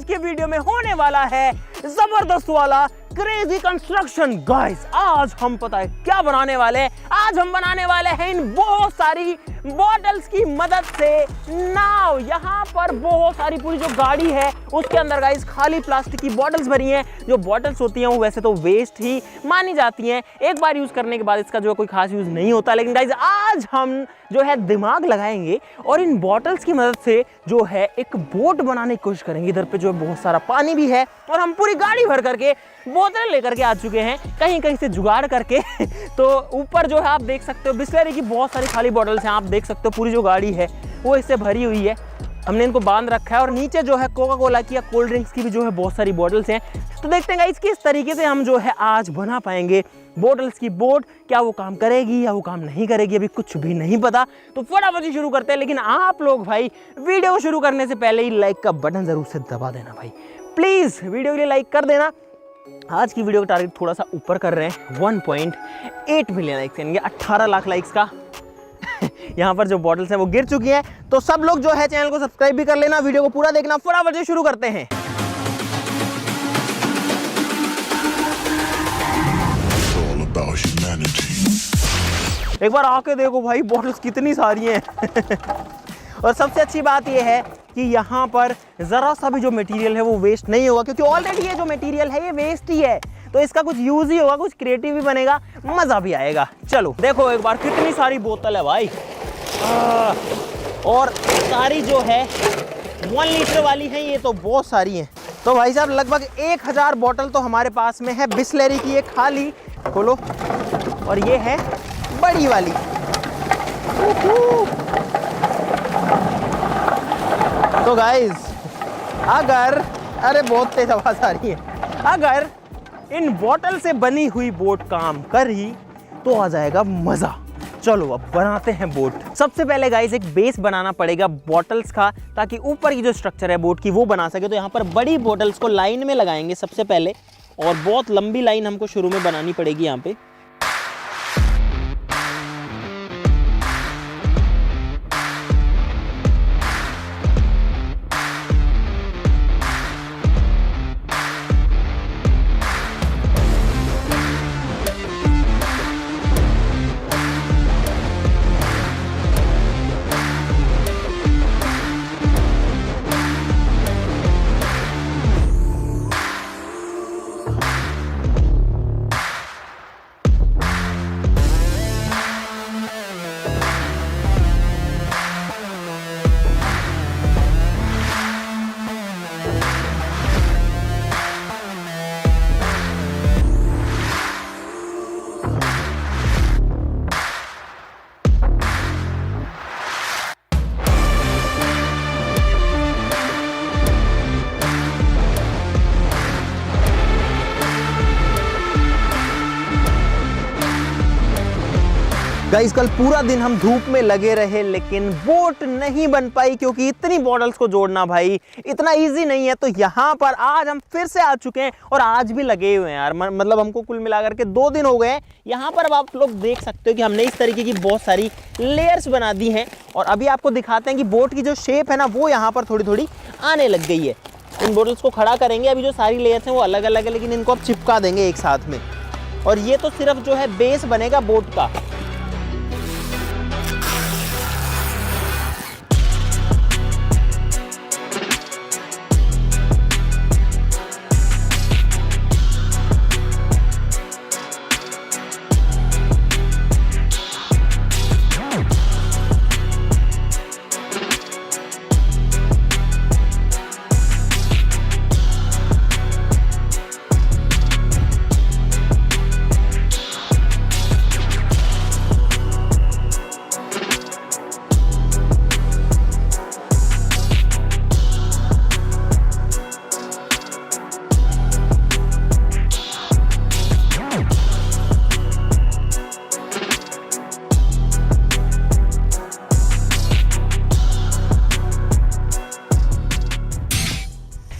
के वीडियो में होने वाला है जबरदस्त वाला क्रेजी कंस्ट्रक्शन। गाइस आज हम पता है क्या बनाने वाले हैं, आज हम बनाने वाले हैं इन बहुत सारी बॉटल्स की मदद से नाव। यहाँ पर बहुत सारी पूरी जो गाड़ी है उसके अंदर गाइस खाली प्लास्टिक की बॉटल्स भरी हैं। जो बॉटल्स होती हैं वो वैसे तो वेस्ट ही मानी जाती हैं, एक बार यूज करने के बाद इसका जो कोई खास यूज नहीं होता, लेकिन गाइस आज हम जो है दिमाग लगाएंगे और इन बॉटल्स की मदद से जो है एक बोट बनाने की कोशिश करेंगे। इधर पे जो है बहुत सारा पानी भी है और हम पूरी गाड़ी भर करके बोतलें लेकर के आ चुके हैं कहीं कहीं से जुगाड़ करके। तो ऊपर जो है आप देख सकते हो बिस्लरी की बहुत सारी खाली बॉटल्स हैं, आप देख सकते हो पूरी जो गाड़ी है वो इससे भरी हुई है। हमने इनको बांध रखा है और नीचे जो है कोका कोला की या कोल्ड ड्रिंक्स की भी जो है बहुत सारी बॉटल्स हैं। तो देखते हैं गाइस किस तरीके से हम जो है आज बना पाएंगे बॉटल्स की बोट। क्या वो काम करेगी या वो काम नहीं करेगी अभी कुछ भी नहीं पता। तो फटाफट ही शुरू करते हैं, लेकिन आप लोग भाई वीडियो को शुरू करने से पहले ही लाइक का बटन जरूर से दबा देना भाई, प्लीज वीडियो के लिए लाइक कर देना। आज की वीडियो का टारगेट थोड़ा सा ऊपर कर रहे हैं, 1.8 मिलियन लाइक्स यानी 18 लाख लाइक्स का। यहाँ पर जो बॉटल्स हैं वो गिर चुकी हैं, तो सब लोग जो है चैनल को सब्सक्राइब भी कर लेना, वीडियो को पूरा देखना। फटाफट से शुरू करते हैं। एक बार आके देखो भाई बॉटल्स कितनी सारी हैं। और सबसे अच्छी बात यह है कि यहाँ पर जरा सा भी जो मटेरियल है वो वेस्ट नहीं होगा, क्योंकि ऑलरेडी ये जो मटेरियल है ये वेस्ट ही है, तो इसका कुछ यूज ही होगा, कुछ क्रिएटिव भी बनेगा, मजा भी आएगा। चलो देखो एक बार कितनी सारी बोतल है भाई। और सारी जो है 1 लीटर वाली है, ये तो बहुत सारी हैं। तो भाई साहब लगभग 1000 बोतल तो हमारे पास में है बिस्लरी की। ये खाली खोलो और ये है बड़ी वाली। तो गाइस अगर अरे बहुत तेज आवाज आ रही है, अगर इन बोतल से बनी हुई बोट काम करी तो आ जाएगा मजा। चलो अब बनाते हैं बोट। सबसे पहले गाइस एक बेस बनाना पड़ेगा बोतल्स का, ताकि ऊपर की जो स्ट्रक्चर है बोट की वो बना सके। तो यहाँ पर बड़ी बोतल्स को लाइन में लगाएंगे सबसे पहले, और बहुत लंबी लाइन हमको शुरू में बनानी पड़ेगी यहाँ पे। गाइस कल पूरा दिन हम धूप में लगे रहे, लेकिन बोट नहीं बन पाई, क्योंकि इतनी बॉटल्स को जोड़ना भाई इतना इजी नहीं है। तो यहाँ पर आज हम फिर से आ चुके हैं और आज भी लगे हुए हैं यार, मतलब हमको कुल मिलाकर के 2 दिन हो गए हैं। यहाँ पर अब आप लोग देख सकते हो कि हमने इस तरीके की बहुत सारी लेयर्स बना दी हैं, और अभी आपको दिखाते हैं कि बोट की जो शेप है ना वो यहाँ पर थोड़ी थोड़ी आने लग गई है। इन बॉटल्स को खड़ा करेंगे, अभी जो सारी लेयर्स हैं वो अलग अलग है, लेकिन इनको अब चिपका देंगे एक साथ में, और ये तो सिर्फ जो है बेस बनेगा बोट का।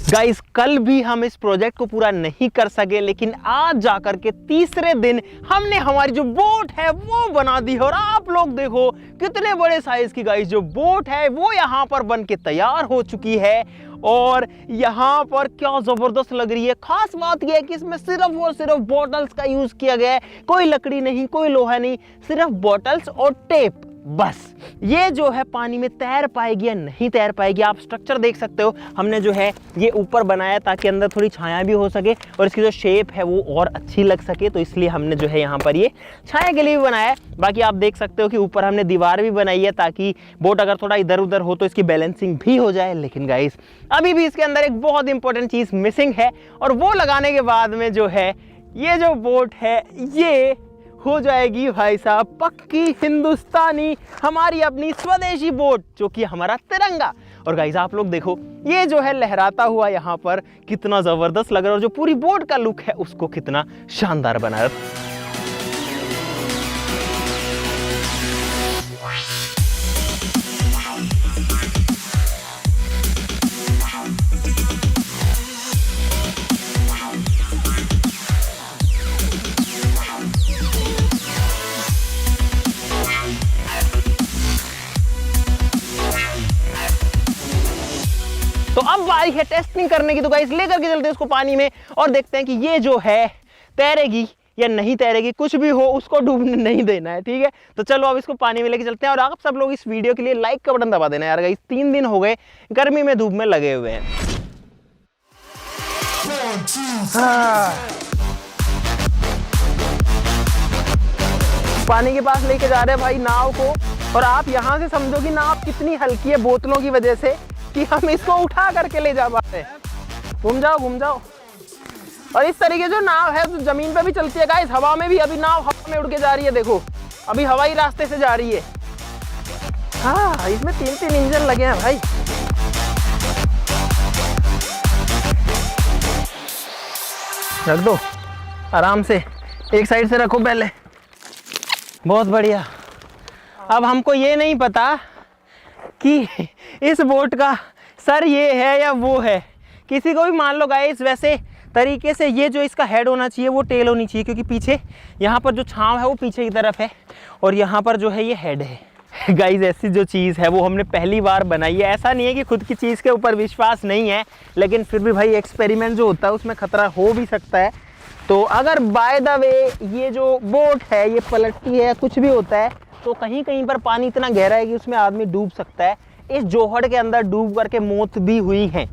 गाइस कल भी हम इस प्रोजेक्ट को पूरा नहीं कर सके, लेकिन आज जाकर के तीसरे दिन हमने हमारी जो बोट है वो बना दी है। और आप लोग देखो कितने बड़े साइज की गाइस जो बोट है वो यहाँ पर बन के तैयार हो चुकी है। और यहाँ पर क्या जबरदस्त लग रही है। खास बात यह है कि इसमें सिर्फ और सिर्फ बॉटल्स का यूज किया गया है, कोई लकड़ी नहीं, कोई लोहा नहीं, सिर्फ बॉटल्स और टेप बस। ये जो है पानी में तैर पाएगी या नहीं तैर पाएगी, आप स्ट्रक्चर देख सकते हो। हमने जो है ये ऊपर बनाया ताकि अंदर थोड़ी छाया भी हो सके और इसकी जो शेप है वो और अच्छी लग सके, तो इसलिए हमने जो है यहाँ पर ये छाया के लिए भी बनाया है। बाकी आप देख सकते हो कि ऊपर हमने दीवार भी बनाई है ताकि बोट अगर थोड़ा इधर उधर हो तो इसकी बैलेंसिंग भी हो जाए। लेकिन गाइस अभी भी इसके अंदर एक बहुत इंपॉर्टेंट चीज़ मिसिंग है, और वो लगाने के बाद में जो है ये जो बोट है ये हो जाएगी भाई साहब पक्की हिंदुस्तानी, हमारी अपनी स्वदेशी बोट, जो कि हमारा तिरंगा। और गाइस आप लोग देखो ये जो है लहराता हुआ यहाँ पर कितना जबरदस्त लग रहा है, और जो पूरी बोट का लुक है उसको कितना शानदार बना रहा है। तो अब बारी है टेस्टिंग करने की। तो गाइस लेकर के चलते हैं उसको पानी में और देखते हैं कि ये जो है तैरेगी या नहीं तैरेगी। कुछ भी हो उसको डूबने नहीं देना है, ठीक है। तो चलो अब इसको पानी में लेके चलते हैं। और आप सब लोग इस वीडियो के लिए लाइक का बटन दबा देना यार। गाइस 3 दिन हो गए गर्मी में धूप में लगे हुए हैं। पानी के पास लेके जा रहे हैं भाई नाव को, और आप यहाँ से समझो कि नाव कितनी हल्की है बोतलों की वजह से कि हम इसको उठा करके ले जा पाते हैं। घूम जाओ घूम जाओ। और इस तरीके जो नाव है तो जमीन पे भी चलती है गाइस, हवा में भी। अभी नाव हवा में उड़ के जा रही है, देखो अभी हवाई रास्ते से जा रही है। हाँ इसमें 3 इंजन लगे हैं भाई। रख दो आराम से, एक साइड से रखो पहले। बहुत बढ़िया। अब हमको ये नहीं पता कि इस बोट का सर ये है या वो है, किसी को भी मान लो गाइस। वैसे तरीके से ये जो इसका हेड होना चाहिए वो टेल होनी चाहिए, क्योंकि पीछे यहाँ पर जो छांव है वो पीछे की तरफ है और यहाँ पर जो है ये हेड है। गाइस ऐसी जो चीज़ है वो हमने पहली बार बनाई है। ऐसा नहीं है कि खुद की चीज़ के ऊपर विश्वास नहीं है, लेकिन फिर भी भाई एक्सपेरिमेंट जो होता है उसमें खतरा हो भी सकता है। तो अगर बाय द वे ये जो बोट है ये पलटती है, कुछ भी होता है, तो कहीं कहीं पर पानी इतना गहरा है कि उसमें आदमी डूब सकता है। इस जोहड़ के अंदर डूब करके मौत भी हुई है।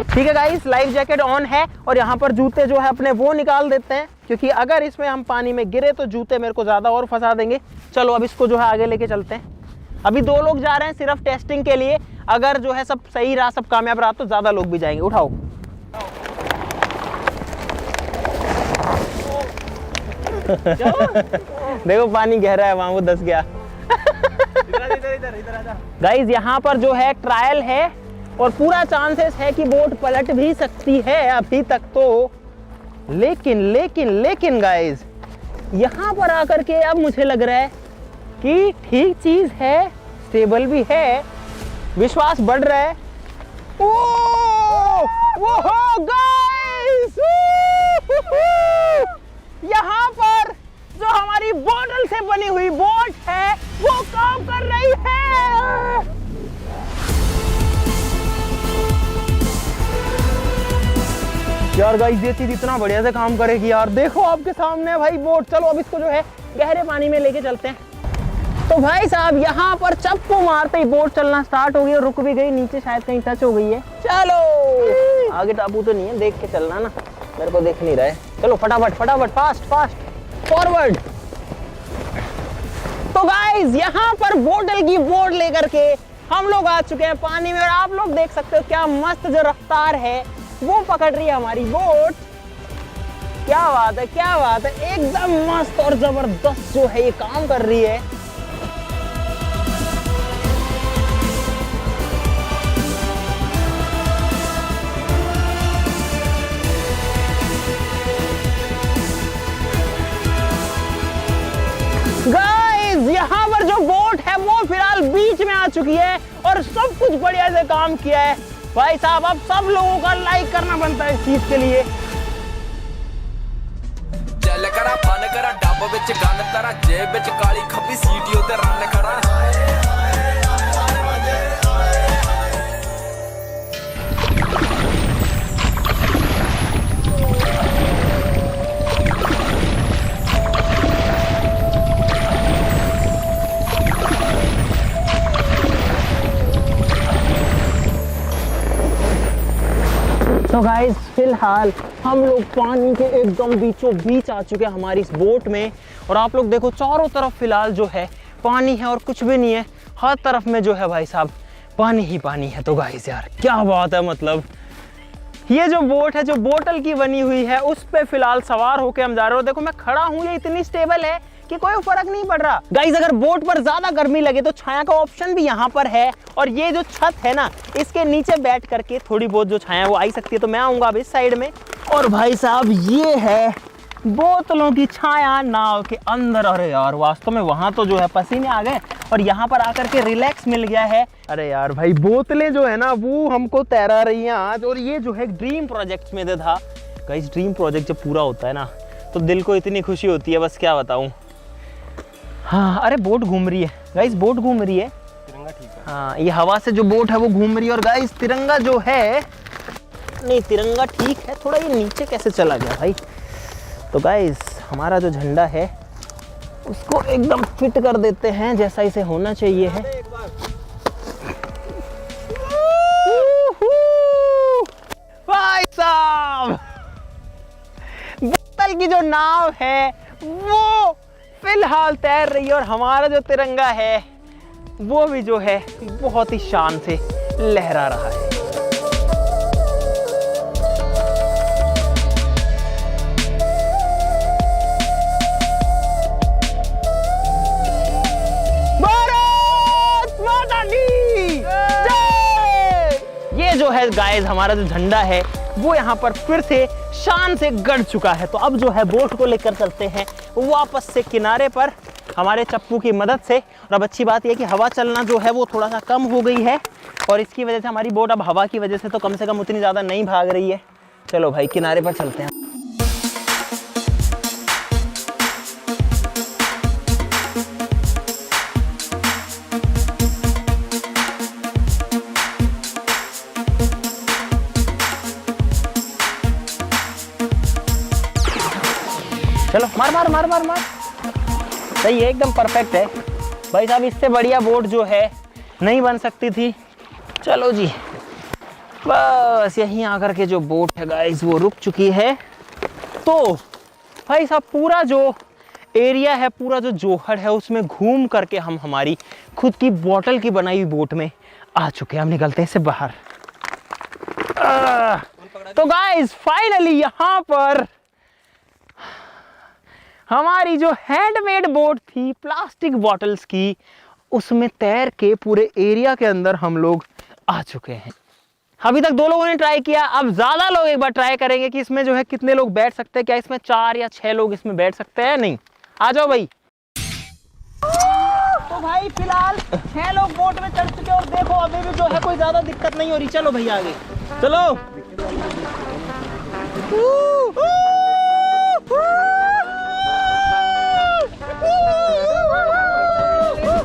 ठीक है गाइस, लाइफ जैकेट ऑन है और यहाँ पर जूते जो है अपने वो निकाल देते हैं, क्योंकि अगर इसमें हम पानी में गिरे तो जूते मेरे को ज़्यादा और फंसा देंगे। चलो अब इसको जो है आगे लेके चलते हैं। अभी 2 लोग जा रहे हैं सिर्फ टेस्टिंग के लिए। अगर जो है सब सही रहा, सब कामयाब रहा तो ज़्यादा लोग भी जाएंगे। उठाओ। देखो पानी गहरा है, वहां वो दस गया। गाइस यहाँ पर जो है ट्रायल है और पूरा चांसेस है कि बोट पलट भी सकती है अभी तक तो। लेकिन गाइस यहाँ पर आकर के अब मुझे लग रहा है कि ठीक चीज है, स्टेबल भी है, विश्वास बढ़ रहा है। वो हो गाइस, यहाँ पर जो हमारी बोतल से बनी हुई बोट है वो काम कर रही है। यार गाइस ये चीज इतना बढ़िया से काम करेगी यार। देखो आपके सामने भाई बोट। चलो अब इसको जो है गहरे पानी में लेके चलते हैं। तो भाई साहब यहाँ पर चप्पू मारते ही बोट चलना स्टार्ट हो गई और रुक भी गई। नीचे शायद कहीं टच हो गई है। चलो आगे टापू तो नहीं है, देख के चलना ना, मेरे को देख नहीं रहा है। चलो फटाफट फटाफट, फास्ट फास्ट फॉरवर्ड। तो गाइस यहाँ पर बोतल की बोट लेकर के हम लोग आ चुके हैं पानी में, और आप लोग देख सकते हो क्या मस्त जो रफ्तार है वो पकड़ रही है हमारी बोट। क्या बात है, क्या बात है, एकदम मस्त और जबरदस्त जो है ये काम कर रही है। गाइस यहाँ पर जो बोट है वो फिलहाल बीच में आ चुकी है और सब कुछ बढ़िया से काम किया है भाई साहब। अब सब लोगों का लाइक करना बनता है इस चीज के लिए। चल करा फन करा डब विच गन तरा जेब विच काली खब्बी सीटीओ ते रन करा। तो गाइस फिलहाल हम लोग पानी के एकदम बीचों बीच आ चुके हैं हमारी इस बोट में। और आप लोग देखो चारों तरफ फिलहाल जो है पानी है और कुछ भी नहीं है। हर तरफ में जो है भाई साहब पानी ही पानी है। तो गाइस यार क्या बात है, मतलब ये जो बोट है जो बोतल की बनी हुई है उस पे फिलहाल सवार होके हम जा रहे हो। देखो मैं खड़ा हूँ, ये इतनी स्टेबल है कि कोई फर्क नहीं पड़ रहा। गाइस अगर बोट पर ज्यादा गर्मी लगे तो छाया का ऑप्शन भी यहाँ पर है। और ये जो छत है ना, इसके नीचे बैठ करके थोड़ी बहुत जो छाया वो आई सकती है। तो मैं आऊंगा अब इस साइड में। और भाई साहब ये है बोतलों की छाया नाव के अंदर। अरे यार वास्तव में वहां तो जो है पसीने आ गए और यहाँ पर आकर के रिलैक्स मिल गया है। अरे यार भाई बोतलें जो है ना वो हमको तैरा रही हैं आज। और ये जो है ड्रीम प्रोजेक्ट में था। गाइस ड्रीम प्रोजेक्ट जब पूरा होता है ना तो दिल को इतनी खुशी होती है, बस क्या बताऊं। हाँ अरे बोट घूम रही है गाइस, बोट घूम रही है। तिरंगा ठीक है। हाँ ये हवा से जो बोट है वो घूम रही है। और गाइस तिरंगा जो है, नहीं तिरंगा ठीक है, थोड़ा ये नीचे कैसे चला गया भाई। तो गाइस हमारा जो झंडा है उसको एकदम फिट कर देते हैं जैसा इसे होना चाहिए है। भाई साहब बोतल की जो नाव है वो फिलहाल तैर रही है और हमारा जो तिरंगा है वो भी जो है बहुत ही शान से लहरा रहा है। भारत माता की जय। ये जो है गाइस हमारा जो झंडा है वो यहाँ पर फिर से शान से गड़ चुका है। तो अब जो है बोट को लेकर चलते हैं वापस से किनारे पर हमारे चप्पू की मदद से। और अब अच्छी बात यह कि हवा चलना जो है वो थोड़ा सा कम हो गई है और इसकी वजह से हमारी बोट अब हवा की वजह से तो कम से कम उतनी ज़्यादा नहीं भाग रही है। चलो भाई किनारे पर चलते हैं। चलो मार मार मार मार मार, सही है एकदम परफेक्ट है भाई साहब। इससे बढ़िया बोट जो है नहीं बन सकती थी। चलो जी बस यहीं आकर के जो बोट है गाइस वो रुक चुकी है। तो भाई साहब पूरा जो एरिया है, पूरा जो जोहड़ है उसमें घूम करके हम हमारी खुद की बोतल की बनाई हुई बोट में आ चुके हैं। हम निकलते हैं इससे बाहर। तो गाइस फाइनली यहाँ पर हमारी जो हैंडमेड बोट थी प्लास्टिक बॉटल्स की, उसमें तैर के पूरे एरिया के अंदर हम लोग आ चुके हैं। अभी तक 2 लोगों ने ट्राई किया, अब ज्यादा लोग एक बार ट्राई करेंगे कि इसमें जो है कितने लोग बैठ सकते हैं। क्या इसमें 4 या 6 लोग इसमें बैठ सकते हैं? नहीं, आ जाओ भाई। तो भाई फिलहाल 6 लोग बोट में चढ़ चुके और देखो अभी भी जो है कोई ज्यादा दिक्कत नहीं हो रही। चलो भैया आगे चलो।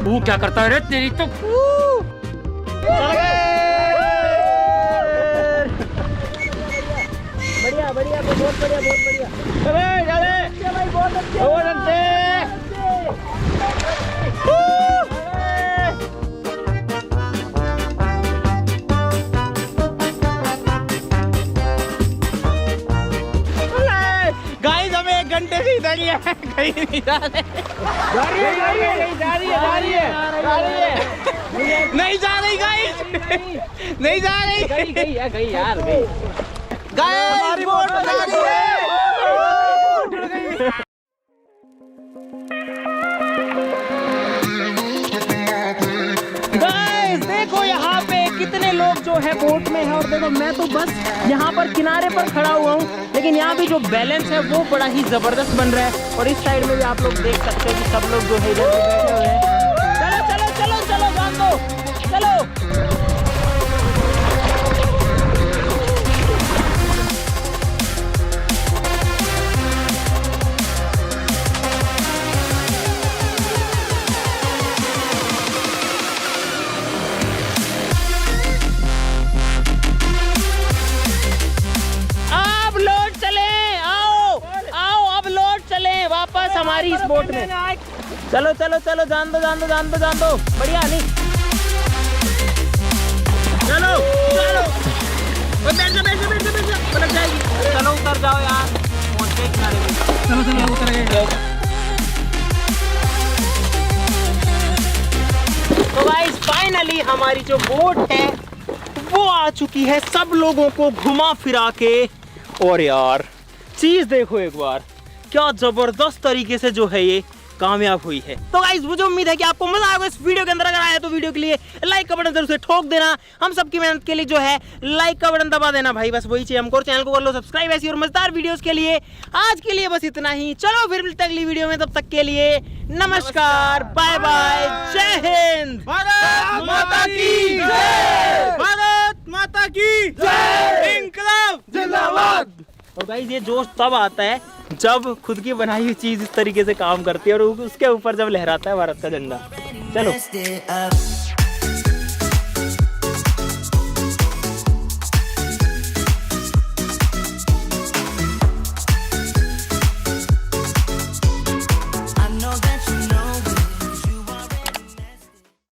तू क्या करता है रे, तेरी तो चल गए। बढ़िया बढ़िया बहुत बढ़िया बहुत बढ़िया। चले चले भाई बहुत अच्छे बहुत अच्छे। गाइस हमें 1 घंटे से इधर ही है, कहीं नहीं जा रहे। नहीं जा रही गाइस, नहीं जा रही गई यार गाइस बोट जा रही है। गाइस देखो यहाँ पे कितने लोग जो है बोट में है और देखो मैं तो बस यहाँ पर किनारे पर खड़ा हुआ हूँ, लेकिन यहाँ भी जो बैलेंस है वो बड़ा ही जबरदस्त बन रहा है। और इस साइड में भी आप लोग देख सकते हो कि सब लोग जो है इधर बैठे हुए हैं। चलो चलो चलो चलो जान दो। हमारी इस बोट में। चलो चलो चलो, जान दो जान दो जान दो जान दो, बढ़िया नहीं। चलो चलो, बैठ जा बैठ जा बैठ जा बैठ जा, पलट जाएगी। चलो उतर जाओ यार, पहुंच गए किनारे पे। चलो चलो उतर गए। तो गाइस फाइनली हमारी जो बोट है वो आ चुकी है, सब लोगों को घुमा फिरा के। और यार चीज देखो एक बार, क्या जबरदस्त तरीके से जो है ये कामयाब हुई है। तो गाइस मुझे उम्मीद है कि आपको मजा आएगा इस वीडियो के अंदर। अगर आया तो वीडियो के लिए लाइक का बटन जरूर से ठोक देना। हम सबकी मेहनत के लिए जो है लाइक का बटन दबा देना भाई, बस वही चाहिए हमको। चैनल को कर लो सब्सक्राइब ऐसी और मजेदार वीडियोस के लिए। आज के लिए बस इतना ही, चलो फिर मिलते हैं अगली वीडियो में। तब तक के लिए नमस्कार, बाय बाय, जय हिंद, भारत माता की जय, भारत माता की जय, इंकलाब जिंदाबाद। और गाइस ये जोश तब आता है जब खुद की बनाई हुई चीज इस तरीके से काम करती है और उसके ऊपर जब लहराता है भारत का झंडा। चलो।